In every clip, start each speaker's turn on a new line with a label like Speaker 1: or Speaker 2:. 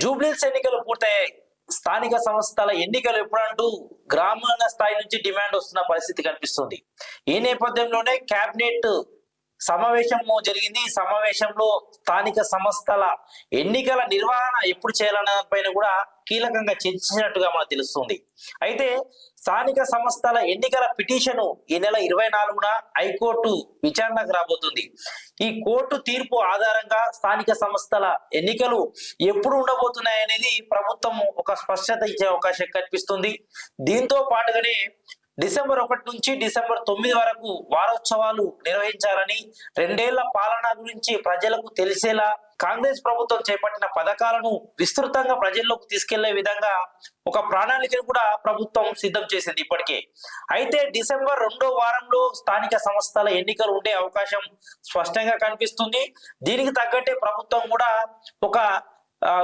Speaker 1: జూబ్లీస్ ఎన్నికలు పూర్తయ్యాయి. స్థానిక సంస్థల ఎన్నికలు ఎప్పుడంటూ గ్రామీణ స్థాయి నుంచి డిమాండ్ వస్తున్న పరిస్థితి కనిపిస్తుంది. ఈ నేపథ్యంలోనే కేబినెట్ సమావేశం జరిగింది. ఈ సమావేశంలో స్థానిక సంస్థల ఎన్నికల నిర్వహణ ఎప్పుడు చేయాలన్న పైన కూడా కీలకంగా చర్చించినట్టుగా మనకు తెలుస్తుంది. అయితే స్థానిక సంస్థల ఎన్నికల పిటిషన్ ఈ నెల 24న హైకోర్టు విచారణకు రాబోతుంది. ఈ కోర్టు తీర్పు ఆధారంగా స్థానిక సంస్థల ఎన్నికలు ఎప్పుడు ఉండబోతున్నాయనేది ప్రభుత్వం ఒక స్పష్టత ఇచ్చే అవకాశం కనిపిస్తుంది. దీంతో పాటుగానే డిసెంబర్ 1 నుంచి డిసెంబర్ 9 వరకు వారోత్సవాలు నిర్వహించాలని, 2 ఏళ్ల పాలన గురించి ప్రజలకు తెలిసేలా కాంగ్రెస్ ప్రభుత్వం చేపట్టిన పథకాలను విస్తృతంగా ప్రజల్లోకి తీసుకెళ్లే విధంగా ఒక ప్రణాళికను కూడా ప్రభుత్వం సిద్ధం చేసింది ఇప్పటికే. అయితే డిసెంబర్ 2వ వారంలో స్థానిక సంస్థల ఎన్నికలు ఉండే అవకాశం స్పష్టంగా కనిపిస్తుంది. దీనికి తగ్గట్టే ప్రభుత్వం కూడా ఒక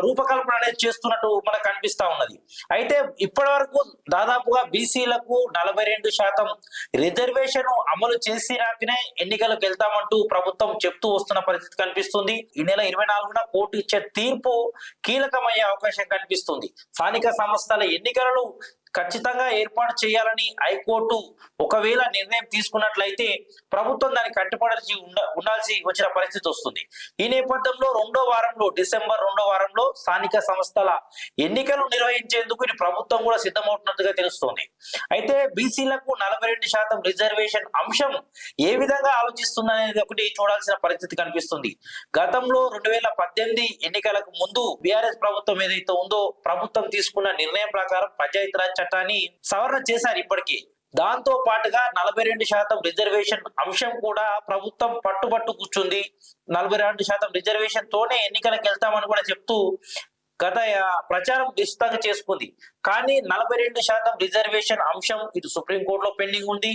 Speaker 1: రూపకల్పన అనేది చేస్తున్నట్టు మనకు కనిపిస్తా ఉన్నది. అయితే ఇప్పటి వరకు దాదాపుగా బీసీలకు 42% రిజర్వేషన్ అమలు చేసినాకనే ఎన్నికలకు వెళ్తామంటూ ప్రభుత్వం చెప్తూ వస్తున్న పరిస్థితి కనిపిస్తుంది. ఈ నెల 24న కోర్టు ఇచ్చే తీర్పు కీలకమయ్యే అవకాశం కనిపిస్తుంది. స్థానిక సంస్థల ఎన్నికలను ఖచ్చితంగా ఏర్పాటు చేయాలని హైకోర్టు ఒకవేళ నిర్ణయం తీసుకున్నట్లయితే ప్రభుత్వం దానికి కట్టుబడి ఉండాల్సి వచ్చిన పరిస్థితి వస్తుంది. ఈ నేపథ్యంలో డిసెంబర్ 2వ వారంలో స్థానిక సంస్థల ఎన్నికలు నిర్వహించేందుకు ఇది ప్రభుత్వం కూడా సిద్ధమవుతున్నట్టుగా తెలుస్తోంది. అయితే బీసీలకు 42% రిజర్వేషన్ అంశం ఏ విధంగా ఆలోచిస్తుందనేది ఒకటి చూడాల్సిన పరిస్థితి కనిపిస్తుంది. గతంలో 2018 ఎన్నికలకు ముందు బీఆర్ఎస్ ప్రభుత్వం ఏదైతే ఉందో ప్రభుత్వం తీసుకున్న నిర్ణయం ప్రకారం పంచాయతీరాజ్ చట్టాన్ని సవరణ చేశారు ఇప్పటికీ. దాంతో పాటుగా 42% రిజర్వేషన్ అంశం కూడా ప్రభుత్వం పట్టుబట్టు కూర్చుంది. 42% రిజర్వేషన్ తోనే ఎన్నికలకు వెళ్తామని కూడా చెప్తూ గత ప్రచారం విస్తృతంగా చేసుకుంది. కానీ 42% రిజర్వేషన్ అంశం ఇటు సుప్రీంకోర్టులో పెండింగ్ ఉంది,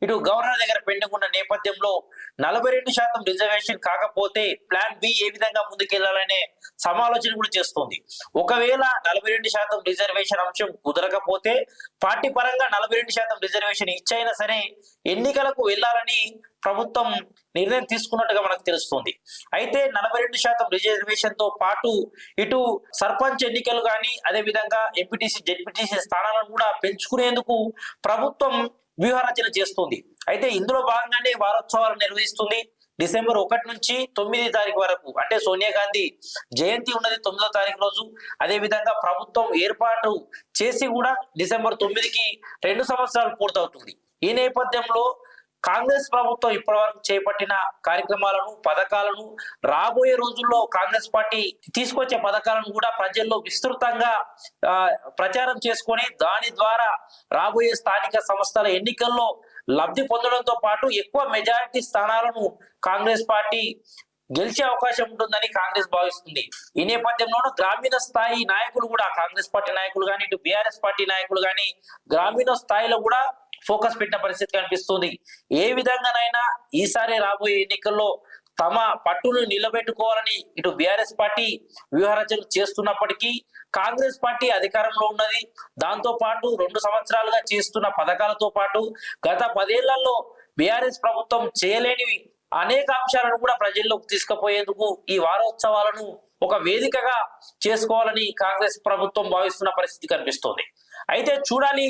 Speaker 1: ఇటు గవర్నర్ దగ్గర పెండింగ్ ఉన్న నేపథ్యంలో 42% రిజర్వేషన్ కాకపోతే ప్లాన్ బి ఏ విధంగా ముందుకెళ్లాలనే సమాలోచన కూడా చేస్తుంది. ఒకవేళ 42% రిజర్వేషన్ అంశం కుదరకపోతే పార్టీ పరంగా 42% రిజర్వేషన్ ఇచ్చైనా సరే ఎన్నికలకు వెళ్లాలని ప్రభుత్వం నిర్ణయం తీసుకున్నట్టుగా మనకు తెలుస్తుంది. అయితే 42% రిజర్వేషన్ తో పాటు ఇటు సర్పంచ్ ఎన్నికలు కానీ అదే విధంగా ఎంపీటీసీ జెడ్పీటీసీ స్థానాలను కూడా పెంచుకునేందుకు ప్రభుత్వం వ్యూహరచన చేస్తుంది. అయితే ఇందులో భాగంగానే వారోత్సవాలు నిర్వహిస్తుంది. డిసెంబర్ 1 నుంచి 9 తారీఖు వరకు, అంటే సోనియా గాంధీ జయంతి ఉన్నది 9వ తారీఖు రోజు. అదే విధంగా ప్రభుత్వం ఏర్పాటు చేసి కూడా డిసెంబర్ 9కి 2 సంవత్సరాలు పూర్తవుతుంది. ఈ నేపథ్యంలో కాంగ్రెస్ ప్రభుత్వం ఇప్పటి వరకు చేపట్టిన కార్యక్రమాలను, పథకాలను, రాబోయే రోజుల్లో కాంగ్రెస్ పార్టీ తీసుకొచ్చే పథకాలను కూడా ప్రజల్లో విస్తృతంగా ప్రచారం చేసుకొని దాని ద్వారా రాబోయే స్థానిక సంస్థల ఎన్నికల్లో లబ్ధి పొందడంతో పాటు ఎక్కువ మెజారిటీ స్థానాలను కాంగ్రెస్ పార్టీ గెలిచే అవకాశం ఉంటుందని కాంగ్రెస్ భావిస్తుంది. ఈ నేపథ్యంలోనూ గ్రామీణ స్థాయి నాయకులు కూడా, కాంగ్రెస్ పార్టీ నాయకులు కానీ ఇటు బీఆర్ఎస్ పార్టీ నాయకులు కానీ గ్రామీణ స్థాయిలో కూడా ఫోకస్ పెట్టిన పరిస్థితి కనిపిస్తుంది. ఏ విధంగానైనా ఈసారి రాబోయే ఎన్నికల్లో తమ పట్టును నిలబెట్టుకోవాలని ఇటు బీఆర్ఎస్ పార్టీ వ్యూహరచన చేస్తున్నప్పటికీ కాంగ్రెస్ పార్టీ అధికారంలో ఉన్నది. దాంతో పాటు 2 సంవత్సరాలుగా చేస్తున్న పథకాలతో పాటు గత 10 ఏళ్లలో బీఆర్ఎస్ ప్రభుత్వం చేయలేనివి అనేక అంశాలను కూడా ప్రజల్లోకి తీసుకుపోయేందుకు ఈ వారోత్సవాలను ఒక వేదికగా చేసుకోవాలని కాంగ్రెస్ ప్రభుత్వం భావిస్తున్న పరిస్థితి కనిపిస్తోంది. అయితే చూడాలి,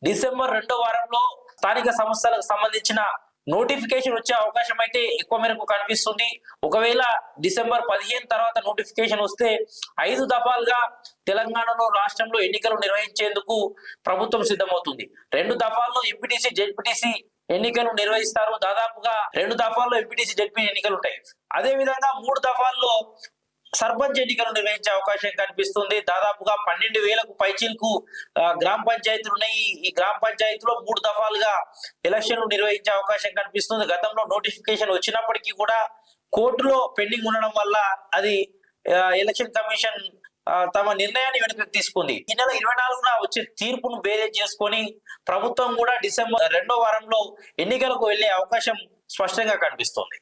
Speaker 1: డిసెంబర్ 2వ వారంలో స్థానిక సంస్థలకు సంబంధించిన నోటిఫికేషన్ వచ్చే అవకాశం అయితే ఎక్కువ మేరకు కనిపిస్తుంది. ఒకవేళ డిసెంబర్ 15 తర్వాత నోటిఫికేషన్ వస్తే 5 దఫాలుగా తెలంగాణలో రాష్ట్రంలో ఎన్నికలు నిర్వహించేందుకు ప్రభుత్వం సిద్ధమవుతుంది. 2 దఫాల్లో ఎంపీటీసీ జెడ్పీటీసీ ఎన్నికలు నిర్వహిస్తారు. దాదాపుగా 2 దఫాల్లో ఎంపీటీసీ జెడ్పీ ఎన్నికలు ఉంటాయి. అదే విధంగా 3 దఫాల్లో సర్పంచ్ ఎన్నికలు నిర్వహించే అవకాశం కనిపిస్తుంది. దాదాపుగా 12,000కు పైచీలకు గ్రామ పంచాయతీలు ఉన్నాయి. ఈ గ్రామ పంచాయతీలో 3 దఫాలుగా ఎలక్షన్లు నిర్వహించే అవకాశం కనిపిస్తుంది. గతంలో నోటిఫికేషన్ వచ్చినప్పటికీ కూడా కోర్టులో పెండింగ్ ఉండడం వల్ల అది ఎలక్షన్ కమిషన్ తమ నిర్ణయాన్ని వెనుకకు తీసుకుంది. ఈ నెల 24న వచ్చే తీర్పును బేరేజ్ చేసుకొని ప్రభుత్వం కూడా డిసెంబర్ 2వ వారంలో ఎన్నికలకు వెళ్లే అవకాశం స్పష్టంగా కనిపిస్తోంది.